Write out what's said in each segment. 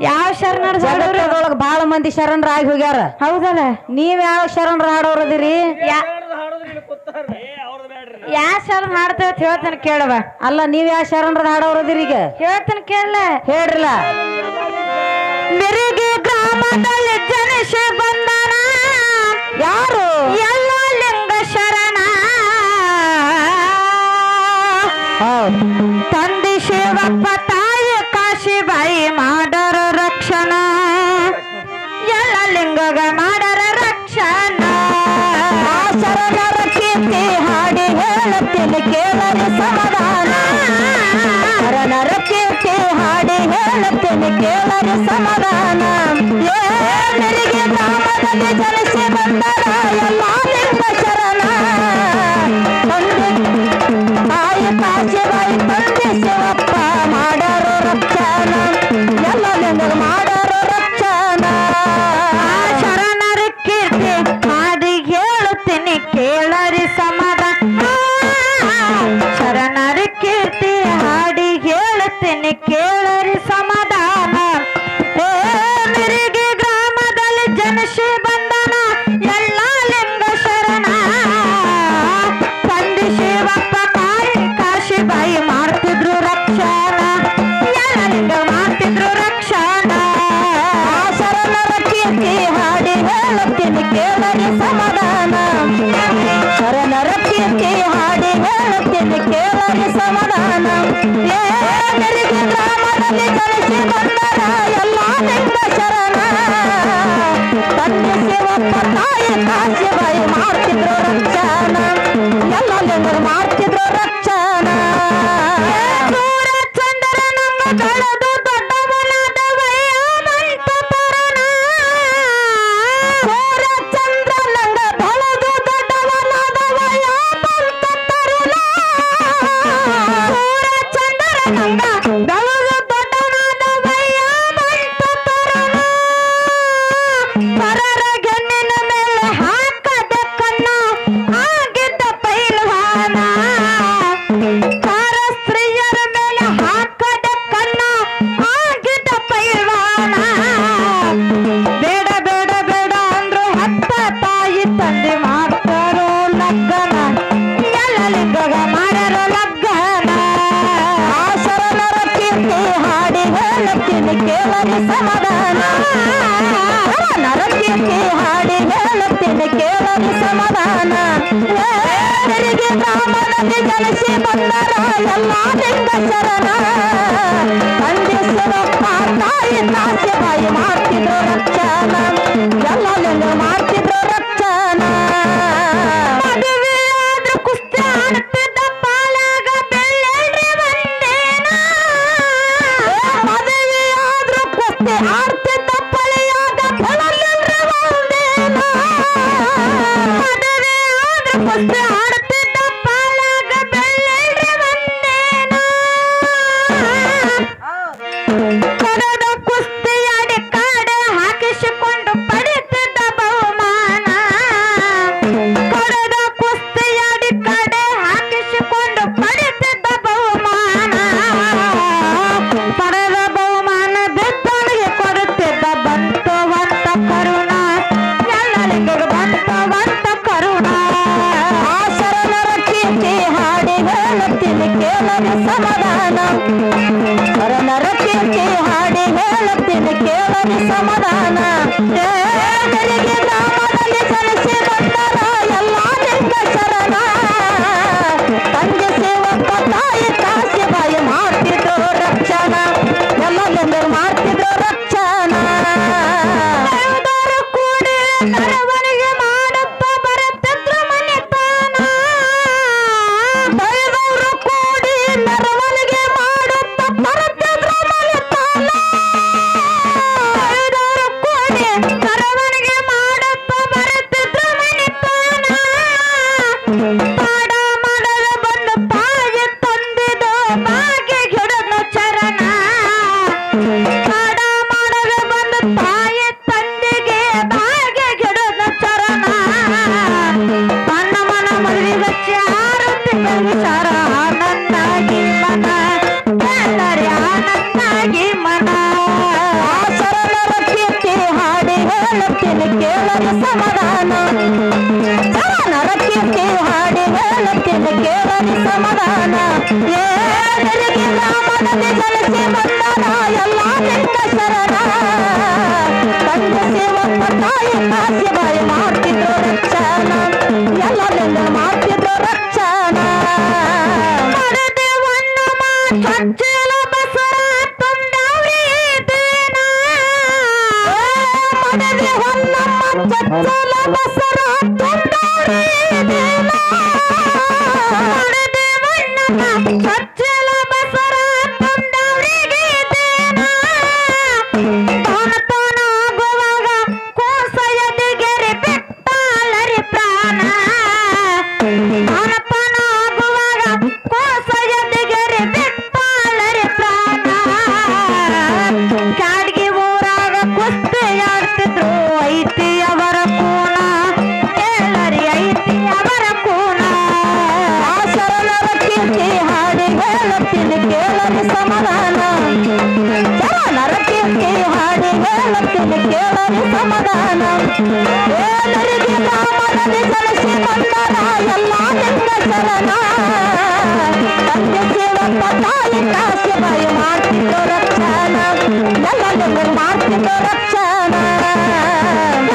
ಯಾವ ಶರಣರ ಜಗತ್ತದೊಳಗ ಬಾಳ ಮಂದಿ ಶರಣರಾಗಿ ಹೋಗ್ಯಾರ. ಹೌದಲ್ಲ, ನೀವ್ ಯಾವ ಶರಣರ ಹಾಡೋರದಿರಿ? ಯಾ ಶರಣ ಹಾಡ್ತೇವ ಹೇಳ್ತಾನೆ ಕೇಳವ. ಅಲ್ಲ, ನೀವ್ ಯಾವ ಶರಣರ ಹಾಡೋರದಿರಿ? ಈಗ ಹೇಳ್ತಾನೆ ಕೇಳ. ಹೇಳ್ರಲ್ಲ. ಮಿರಿಗಿ ಗ್ರಾಮದಲ್ಲಿ ಜನಿಸಿ ಬಂದನ ಯಾರು? ಎಲ್ಲ ಲಿಂಗ ಶರಣ. ತಂದೆ ಶಿವಪ್ಪ, ತಾಯಿ ಕಾಶಿಬಾಯಿ ಮಾಡರ ರಕ್ಷಣಾ. ಎಲ್ಲ ಲಿಂಗಗ ಮಾಡರ ರಕ್ಷಣಾ. ಶರಣರ ಕೀರ್ತಿ ಹಾಡಿ ಹೇಳುತ್ತೀನಿ ಕೇಳರಿ ಸಮಾಧಾನ. ಶರಣರ ಕೀರ್ತಿ ಹಾಡಿ ಹೇಳುತ್ತೀನಿ ಕೇಳರಿ ಸಮಾಧಾನ. ಮಿರಿಗಿ ಗ್ರಾಮದಲ್ಲಿ ಜನಿಸಿ ಬಂದರ ಎಲ್ಲ ಲಿಂಗ ಶರಣ. ತಾಯಿ ಕಾಶಿಬಾಯಿ, ತಂದೆ ಶಿವಪ್ಪ ಮಾಡರು ರಕ್ಷಣ. ಎಲ್ಲ ಲಿಂಗ ಮಾಡರು ರಕ್ಷಣ. ಶರಣರ ಕೀರ್ತಿ ಹಾಡಿ ಹೇಳುತ್ತೀನಿ ಕೇಳರಿ ಸಮಾಧಾನ. ಶರಣರ ಕೀರ್ತಿ ಹಾಡಿ ಹೇಳುತ್ತೀನಿ ಕೇಳರಿ ಸಮಾಧಾನ. ಮಿರಿಗಿ ಗ್ರಾಮದಲ್ಲಿ ಜನಿಸಿ ಬಂದನ ಎಲ್ಲ ಲಿಂಗ ಶರಣ. ತಂದೆ ಶಿವಪ್ಪ, ತಾಯಿ ಕಾಶಿಬಾಯಿ ಮಾಡ್ತಿದ್ರು ರಕ್ಷಣ. ಎಲ್ಲ ಲಿಂಗ ಮಾಡ್ತಿದ್ರು ರಕ್ಷಣ. ಶರಣರ ಕೀರ್ತಿ ಹಾಡಿ ಹೇಳುತ್ತೀನಿ ಕೇಳರಿ ಸಮಾಧಾನ. ಶರಣರ ಕೀರ್ತಿ ಹಾಡಿ ಹೇಳುತ್ತೀನಿ ಕೇಳರಿ ಸಮಾಧಾನ. ಮಿರಿಗಿ ಗ್ರಾಮದಲ್ಲಿ ಜನಿಸಿ ಬಂದರ ಎಲ್ಲ ಲಿಂಗ ಶರಣ. ತಂದೆ ಶಿವಪ್ಪ, ತಾಯಿ ಕಾಶಿಬಾಯಿ ಮಾಡ್ತಿದ್ರು ರಕ್ಷಣ. ಎಲ್ಲ ಲಿಂಗ ಮಾಡ್ತಿದ್ರು ರಕ್ಷಣ. ಸೂರ ಚಂದ್ರನಂಗ ಬೆಳೆದು ದೊಡ್ಡವನಾದವಯ್ಯ ಬಂತ ತರುಣ. ಸೂರ್ಯ ಚಂದ್ರನಂಗ ಬೆಳೆದು ದೊಡ್ಡವನಾದವಯ್ಯ ಬಂತ ತರುಣ. ಸೂರ ಚಂದ್ರನಂಗ ಬೆಳೆದು ದೊಡ್ಡವನಾದವಯ್ಯ ಬಂತ ತರುಣ. ಪರರ ಗೆನ್ನಿನ ಮೇಲೆ ಹಾಕದ ಕಣ್ಣ ಆಗಿದ್ದ ಪೈಲ್ವಾನ. ಪರ ಸ್ತ್ರೀಯರ ಮೇಲೆ ಹಾಕದ ಕಣ್ಣ ಆಗಿದ್ದ ಪೈಲ್ವಾನ. ಬೇಡ ಬೇಡ ಬೇಡ ಅಂದ್ರು ಹತ್ತ ತಾಯಿ ತಂದೆ ಮಾಡ್ತಾರೋ ಲಗ್ನ. ಎಲ್ಲ ಲಿಂಗಗ ಮಾಡ್ಯಾರೋ ಲಗ್ನ. ಶರಣರ ಕೀರ್ತಿ ಹಾಡಿ ಹೇಳುತ್ತೀನಿ ಕೇಳರಿ ಸಮಾಧಾನ. ಶರಣರ ಕೀರ್ತಿ ಹಾಡಿ ಹೇಳುತ್ತೀನಿ ಕೇಳರಿ ಸಮಾಧಾನ. ಮಿರಿಗಿ ಗ್ರಾಮದಲ್ಲಿ ಜನಿಸಿ ಬಂದರ ಎಲ್ಲ ಲಿಂಗ ಶರಣ. ತಂದೆ ಶಿವಪ್ಪ, ತಾಯಿ ಕಾಶಿಬಾಯಿ ಮಾಡ್ತಿದ್ರು ರಕ್ಷಣ. ಎಲ್ಲ ಲಿಂಗ ಮಾಡ್ತಿದ್ರು ರಕ್ಷಣ. ಮದುವೆಯಾದ್ರು ಕುಸ್ತಿ ಆಡ್ತಿದ್ದ ಪಾಲಾಗ ಬೆಳ್ಳೆಳ್ಳಿ ಬಂದೇನ. ಮದುವೆಯಾದ್ರು ಕುಸ್ತಿ ಆಡ್ತಿದ್ದ ಪಳಿಯಾಗ ಬೆಳಲಿಲ್ರಿ ಒಂದೇನ. ಮದುವೆಯಾದ್ರು ಕುಸ್ತಿ ಆಡ್ತಿದ್ದ ಪಾಲಾಗ ಬೆಳ್ಳೆಳ್ಳಿ ಬಂದೇನ. ಕಡದ ಕುಸ್ತಿಯಾಡಿ ಕಾಡೆ ಹಾಕಿಸಿಕೊಂಡು ಪಡಿತಿದ್ದ ಬಹುಮಾನ. ಕಡದ ಕುಸ್ತಿಯಾಡಿ ಕಾಡೆ ಹಾಕಿಸಿಕೊಂಡು ಪಡಿತಿದ್ದ ಬಹುಮಾನ. ಪಡೆದ ಬಹುಮಾನ ಬಿದ್ದವನಿಗೆ ಕೊಡುತ್ತಿದ್ದ ಬಂತವಂತ ಕರುಣ. ಎಲ್ಲ ಲಿಂಗಗ ಬಂತವಂತ ಕರುಣ. ಶರಣರ ಕೀರ್ತಿ ಹಾಡಿ ಹೇಳುತ್ತೀನಿ ಕೇಳರಿ ಸಮಾಧಾನ. ಶರಣರ ಕೀರ್ತಿ ಹಾಡಿ ಹೇಳುತ್ತೀನಿ ಕೇಳರಿ ಸಮಾಧಾನ. ಮಿರಿಗಿ ಗ್ರಾಮದಲ್ಲಿ ಜನಿಸಿ ಬಂದರ ಎಲ್ಲ ಲಿಂಗ ಶರಣ. ತಂದೆ ಶಿವಪ್ಪ, ತಾಯಿ ಕಾಶಿಬಾಯಿ ಮಾಡ್ತಿದ್ರು ರಕ್ಷಣ. ಎಲ್ಲ ಲಿಂಗ ಮಾಡ್ತಿದ್ರು ರಕ್ಷಣ. ಎಲ್ಲರೂ ಕೂಡಿ ಮೆರವಣಿಗೆ ಮಾಡುತ್ತಾ ಬರುತ್ತಿದ್ರು ಮನೆತನ. ದೈವರು ಕೂಡಿ ಮೆರವಣಿಗೆ ಮಾಡುತ್ತಾ ಬರುತ್ತಿದ್ರು ಮನೆತನ. ಎಲ್ಲರೂ ಕೂಡಿ ಹೇಳ್ತೀನಿ ಕೇಳಲಿ ಸಮಾಧಾನ ಏರಿಗೆ ಗ್ರಾಮದಲ್ಲಿ ಜಲಸಿ ಬಂದನ ಎಲ್ಲ ನಿನ್ನ ಶರಣ ಕಂಡು ಶಿವಪ್ಪ ತಾಯಿ ಕಾಸಿ ಬಾಯಿ ಮಾಡ್ತಿದ್ರು ರಕ್ಷಣ ಎಲ್ಲ ನಿನ್ನ ಮಾಡ್ತಿದ್ರು ರಕ್ಷಣ ಮರದೇವನ್ನ ಚಚ್ಚಲ ಬಸವ ತುಂಡವ್ರಿ ದೇನ ಮರದೇವನ್ನ ಚಚ್ಚಲ ಬಸರ ತುಂಡವ್ರಿ ದೇನ ಮರದೇವನ್ನ ಚಚ್ಚಲ ಬಸವ ತುಂಡವ್ರಿಗೆ ದೇನ ತಾನತಾನಾಗುವಾಗ ಕೋಸಯದಿಗೆರೆ ಬೆಟ್ಟಾಲರಿ ಪ್ರಾಣ ತಾನತಾನಾಗುವಾಗ ಕೋಸಯದಿಗೆರೆ ಬೆಟ್ಟಾಲರಿ ಪ್ರಾಣ ಕಾಡ್ಗಿ ಊರಾಗ ಕುಸ್ತಿ ಆಡ್ತಿದ್ರು ಐತಿ ಅವರ ಕೂನ ಕೇಳರಿ ಐತಿ ಅವರ ಕೂನ ಆ ಶರಣರ ಕೀರ್ತಿ ಹಾಡಿ ಹೇಳುತ್ತೀನಿ ಕೇಳಲಿ ಸಮಾಧಾನ ಶರಣರ ಕೀರ್ತಿ ಹಾಡಿ ಹೇಳುತ್ತೀನಿ ಕೇಳಲಿ ಸಮಾಧಾನ ಏಳರಿಗೆ ಗ್ರಾಮದಲ್ಲಿ ಜಲಸಿ ಬಂದನ ಎಲ್ಲ ನಿನ್ನ ಶರಣ ತಂದೆ ಶಿವಪ್ಪ ತಾಯಿ ಕಾಸಿ ಬಾಯಿ ಮಾಡ್ತಿದ್ದು ರಕ್ಷಣ ಎಲ್ಲ ನಿನ್ನ ಮಾಡ್ತಿದ್ದು ರಕ್ಷಣ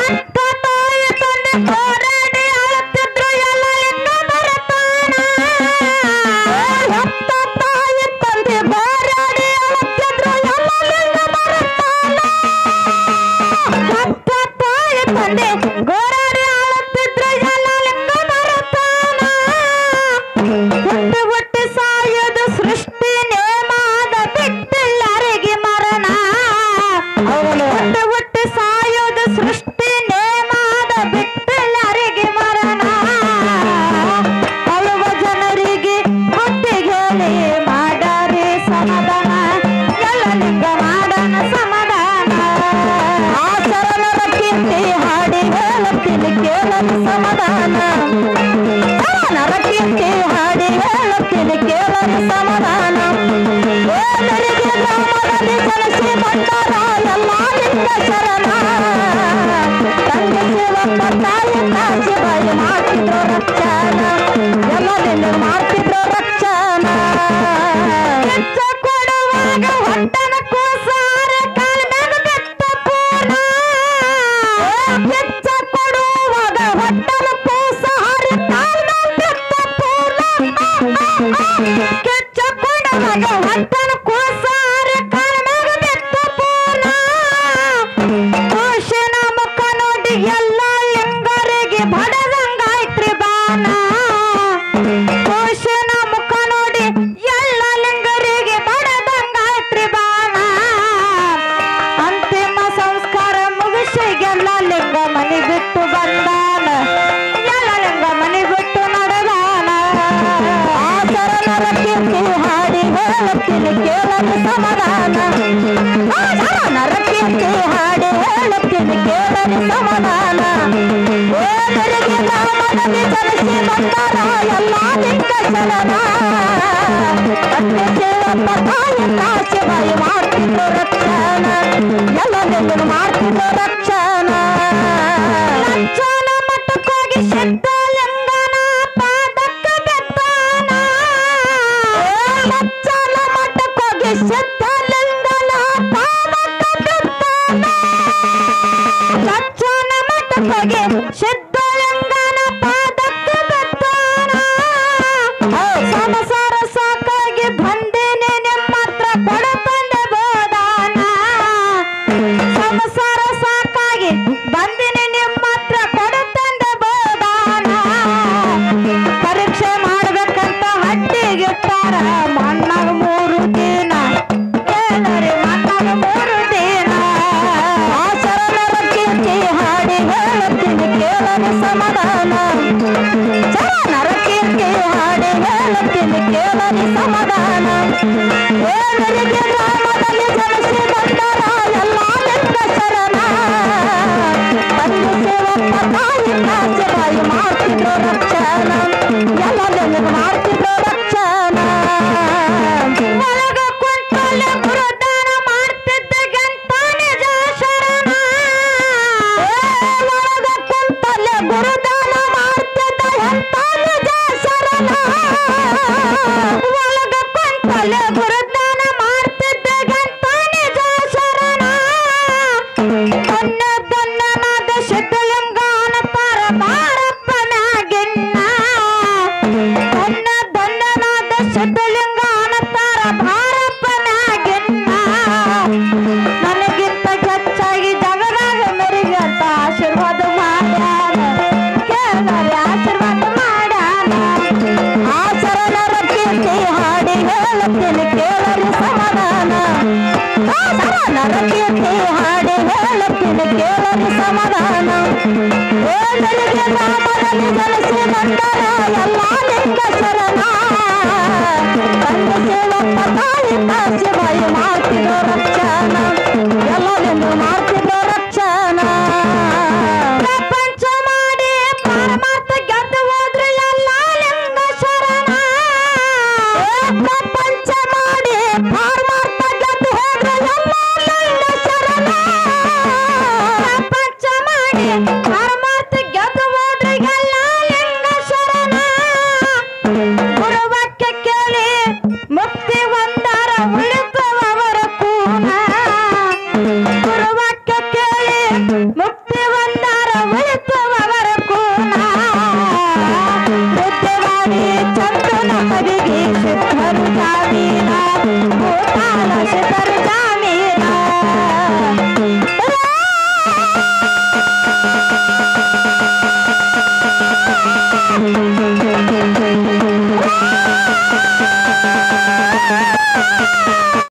ಅಕ್ಕ ತಾಯಿ ತಂದೆ ಹೋರಾಡಿ ಅಳುತ್ತಿದ್ರು ಎಲ್ಲ ಲಿಂಗ ಬರತಾನ ಅತ್ತ ತಾಯಿ ತಂದೆ ಹೋರಾಡಿ ಅಳುತ್ತಿದ್ರು ಎಲ್ಲ ಲಿಂಗ ಬರುತ್ತಾನ ಅಕ್ಕ ತಾಯಿ ತಂದೆ ಗೋರಾಡಿ ಅಳುತ್ತಿದ್ರು ಎಲ್ಲ ಲಿಂಗ ಬರತಾನ ಹುಟ್ಟಿ ಹುಟ್ಟಿ ಸಾಯೋದು ಸೃಷ್ಟಿ ನೇಮಾದ ಬಿಟ್ಟಿಲ್ಲರಿಗೆ ಮರಣ ಅವನು ಹುಟ್ಟಿ ಹುಟ್ಟಿ ಸಾಯೋದು ಸೃಷ್ಟಿ ನೇಮಾದ ಬಿಟ್ಟಿಲ್ಲರಿಗೆ ಮರಣ ಅಳುವ ಜನರಿಗೆ ಬುದ್ಧಿಗೆ ಹೇಳಿ ಮಾಡಾರಿ ಸಮಾಧಾನ ಎಲ್ಲ ಲಿಂಗ ಮಾಡನ ಸಮಾಧಾನ ಆ ಶರಣರ ಕೀರ್ತಿ ಹಾಡಿ ಹೇಳುತ್ತೀನಿ ಕೇಳಲಿ ಸಮಾಧಾನ ಶರಣರ ಕೀರ್ತಿ ಹಾಡಿ ಹೇಳುತ್ತೀನಿ ಕೇಳಲಿ ಸಮಾಧಾನ ಏಳರಿಗೆ ಗ್ರಾಮದಲ್ಲಿ ಜಲಸಿ ಬಂದನ ಎಲ್ಲ ನಿನ್ನ ಶರಣ ತಂದೆ ಶಿವಪ್ಪ ತಾಯಿ ಕಾಸಿ ಬಾಯಿ ಮಾಡ್ತಿದ್ರು ರಕ್ಷಣ ಎಲ್ಲ ನಿನ್ನ ಮಾಡ್ತಿದ್ರು ರಕ್ಷಣ ಹೆಚ್ಚ ಕೊಡುವಾಗ ಹೊಟ್ಟನ ಕೂಸಾರ ಕಾಲ್ನಾಗ ಬೆತ್ತ ಪೂರ್ಣ ಬೆಚ್ಚ ಕೊಡುವಾಗ ಹೊಟ್ಟನ ಕೂಸಾರ ಕಾಲ್ನಾಗ ಬೆತ್ತ ಪೂರ್ಣ ಕೆಚ್ಚ ಕೊಡುವಾಗ ಹೊಟ್ಟನ ಕೂಸಾರ ಕಾಲ್ನಾಗ ಬೆತ್ತ ಪೂರ್ಣ ಕೋಶನ ಮುಖ ನೋಡಿ ಎಲ್ಲ ಲಿಂಗರಿಗೆ ಬಡದಂಗಾಯ್ತ್ರಿ ಬಾನ ಕೋಶನ ಮುಖ ನೋಡಿ ಎಲ್ಲ ಲಿಂಗರಿಗೆ ಬಡದಂಗಾಯ್ತ್ರಿ ಬಾನ ಅಂತಿಮ ಸಂಸ್ಕಾರ ಮುಗಿಸಿಗೆಲ್ಲ ಲಿಂಗ ಮನೆ ಬಿಟ್ಟು ಬಂದಾನ ಎಲ್ಲ ಲಿಂಗ ಮನೆ ಬಿಟ್ಟು ನಡೆದಾನ ಆ ಶರಣರ ಕೀರ್ತಿ ಹಾಡಿ ಹೇಳುತ್ತೀನಿ ಕೇಳಲಿ ಸಮಾಧಾನ ಆ ಶರಣರ ಕೀರ್ತಿ ಹಾಡಿ ಹೇಳುತ್ತೀನಿ ಕೇಳಲಿ ಸಮಾಧಾನ ಏಳರಿಗೆ ಗ್ರಾಮದಲ್ಲಿ ಜಲಸಿ ಬಂದನ ಎಲ್ಲ ನಿನ್ನ ಶರಣ ತಂದೆ ಶಿವಪ್ಪ ತಾಯಿ ಕಾಸಿ ಬಾಯಿ ಮಾಡ್ತಿದ್ರು ರಕ್ಷಣ ಎಲ್ಲ ನಿನ್ನ ಮಾಡ್ತಿದ್ರು ರಕ್ಷಣ ಲಂಚನ ಮಠಕ್ಕೋಗಿ ಸಿದ್ಧಲಿಂಗನ ಪಾದಕ್ಕೆ ಬೆತ್ತಾನ ಲಚ್ಚನ ಮಠಕ್ಕೋಗಿ ಸಿದ್ಧಲಿಂಗನ ಪಾದಕ್ಕೆ ಬೆತ್ತಾನ ಲಂಚನ ಮಠಕ್ಕೋಗಿ ಸಿದ್ಧಲಿಂಗನ ಪಾದಕ್ಕೆ ಬೆತ್ತಾನ ಸಂಸಾರ ಸಾಕಾಗಿ ಬಂದೇನೆ ನಿಮ್ಮ ಹತ್ರ ಕೊಡತಂದೆ ಬೋದಾನ ಸಂಸಾರ ಸಾಕಾಗಿ ಬಂದಿನಿ ನಿಮ್ಮ ಹತ್ರ ಕೊಡತಂದೆ ಬೋದಾನ ಪರೀಕ್ಷೆ ಮಾಡ್ಬೇಕಂತ ಹಟ್ಟಿಗಿಟ್ಟಾರ ಮಣ್ಣಾಗ 3 ದಿನ ಕೇಳರಿ ಮಣ್ಣಾಗ 3 ದಿನ ಆ ಶರಣರ ಕೀರ್ತಿ ಹಾಡಿ ಹೇಳುತ್ತೀನಿ ಕೇಳಲಿ ಸಮಾಧಾನ ಶರಣರ ಕೀರ್ತಿ ಹಾಡಿ ಹೇಳುತ್ತೀನಿ ಕೇಳಲಿ ಸಮಾಧಾನ ಏಳರಿಗೆ ಗ್ರಾಮದಲ್ಲಿ ಜಲಸಿ ಬಂದನ ಎಲ್ಲ ನಿನ್ನ ಶರಣ ತಂದೆ ಶಿವಪ್ಪ ತಾಯಿ ಕಾಸಿ ಬಾಯಿ ಮಾಡ್ತಿದ್ರು ರಕ್ಷಣ ಎಲ್ಲ ನಿನ್ನ ಮಾಡ್ತಿದ್ರು ರಕ್ಷಣ ಒಳಗ ಕುಂತಲೆ ಗುರುದಾನ ಮಾಡ್ತಿದ್ದ ಗಂಟ ನಿಜ ಶರಣ ಒಳಗ ಕುಂತಲೆ ಗುರುದಾನ ಮಾಡ್ತಿದ್ದ ಎಂತ ನಿಜ ಶರಣ ಓದರಿಗೆ ರಾಮನಲ್ಲಿ ಜನಿಸಿ ಬಂದರ ಎಲ್ಲ ಲಿಂಗ ಶರಣ ತಂದೆ ಸೇವಪ್ಪ ತಾಯಿ ಕಾಶಿಬಾಯಿ ಮಾಡ್ತಿದ್ರು ರಕ್ಷಣ ಎಲ್ಲರಿಂದ ಮಾಡ್ತಿದ್ರು ರಕ್ಷಣ ಪ್ರಪಂಚ ಮಾಡಿ ಪರಮಾರ್ಥ ಗೆದ್ದು ಹೋದ್ರೆ ಎಲ್ಲ ಲಿಂಗ ಶರಣ ಪ್ರಪಂಚ ಮಾಡಿ ಪರಮಾರ್ಥ ಗೆದ್ದು ಹೋದ್ರೆ ಎಲ್ಲ ಲಿಂಗ ಶರಣ ಪ್ರಪಂಚ ಮಾಡಿ ಪರಮಾರ್ಥ ಗೆದ್ದು ಹೋದ್ರೆ ಎಲ್ಲ ಲಿಂಗ ಶರಣ ಗುರುವಾಕ್ಯ ಕೇಳಿ ಮುಕ್ತಿ ಒಂದರ ಉಳಿತವರ ಕೂನ ಗುರುವಾಕ್ಯ ಕೇಳಿ ಮುಕ್ತಿ ಒಂದರ ಉಳಿತವರ ಕೂನ ಬುದ್ಧಿವಾದಿ ಚಂದನ ಕವಿಗೆ ಸಿದ್ಧರು ಜಾಮೀನ ಭೂತಾನ ಸಿದ್ಧರು ಜಾಮೀನ